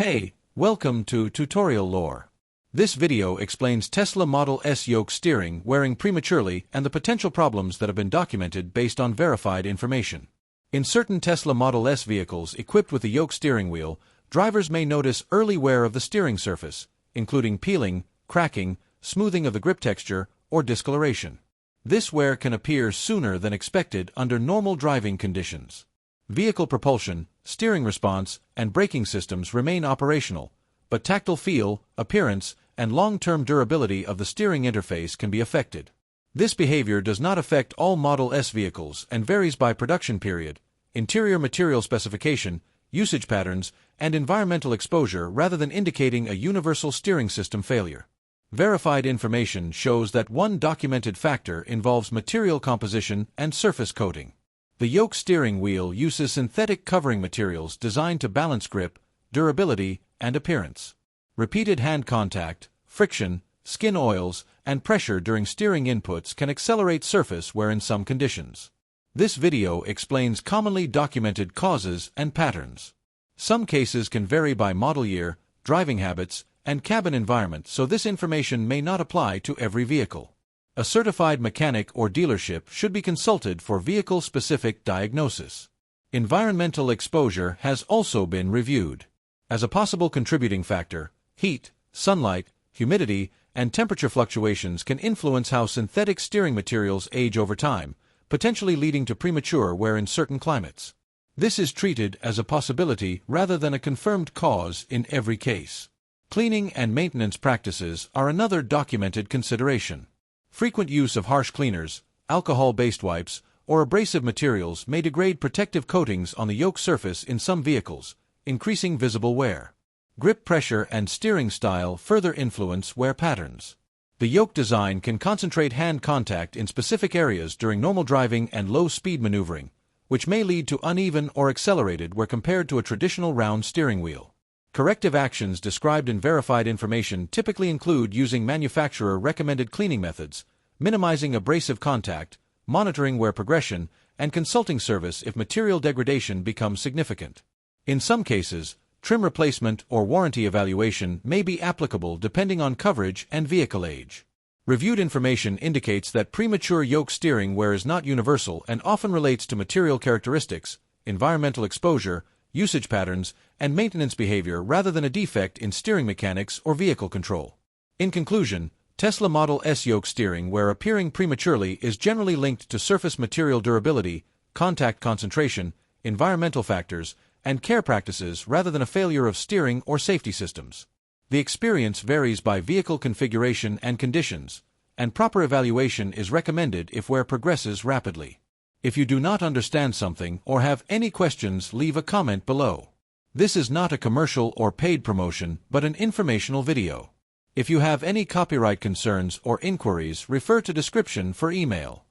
Hey, welcome to Tutorial Lore. This video explains Tesla Model S yoke steering wearing prematurely and the potential problems that have been documented based on verified information. In certain Tesla Model S vehicles equipped with a yoke steering wheel, drivers may notice early wear of the steering surface, including peeling, cracking, smoothing of the grip texture, or discoloration. This wear can appear sooner than expected under normal driving conditions. Vehicle propulsion, steering response, and braking systems remain operational, but tactile feel, appearance, and long-term durability of the steering interface can be affected. This behavior does not affect all Model S vehicles and varies by production period, interior material specification, usage patterns, and environmental exposure rather than indicating a universal steering system failure. Verified information shows that one documented factor involves material composition and surface coating. The yoke steering wheel uses synthetic covering materials designed to balance grip, durability, and appearance. Repeated hand contact, friction, skin oils, and pressure during steering inputs can accelerate surface wear in some conditions. This video explains commonly documented causes and patterns. Some cases can vary by model year, driving habits, and cabin environment, so this information may not apply to every vehicle. A certified mechanic or dealership should be consulted for vehicle-specific diagnosis. Environmental exposure has also been reviewed. As a possible contributing factor, heat, sunlight, humidity, and temperature fluctuations can influence how synthetic steering materials age over time, potentially leading to premature wear in certain climates. This is treated as a possibility rather than a confirmed cause in every case. Cleaning and maintenance practices are another documented consideration. Frequent use of harsh cleaners, alcohol-based wipes, or abrasive materials may degrade protective coatings on the yoke surface in some vehicles, increasing visible wear. Grip pressure and steering style further influence wear patterns. The yoke design can concentrate hand contact in specific areas during normal driving and low-speed maneuvering, which may lead to uneven or accelerated wear compared to a traditional round steering wheel. Corrective actions described in verified information typically include using manufacturer-recommended cleaning methods, minimizing abrasive contact, monitoring wear progression, and consulting service if material degradation becomes significant. In some cases, trim replacement or warranty evaluation may be applicable depending on coverage and vehicle age. Reviewed information indicates that premature yoke steering wear is not universal and often relates to material characteristics, environmental exposure, usage patterns, and maintenance behavior rather than a defect in steering mechanics or vehicle control. In conclusion, Tesla Model S yoke steering wear appearing prematurely is generally linked to surface material durability, contact concentration, environmental factors, and care practices rather than a failure of steering or safety systems. The experience varies by vehicle configuration and conditions, and proper evaluation is recommended if wear progresses rapidly. If you do not understand something or have any questions, leave a comment below. This is not a commercial or paid promotion, but an informational video. If you have any copyright concerns or inquiries, refer to description for email.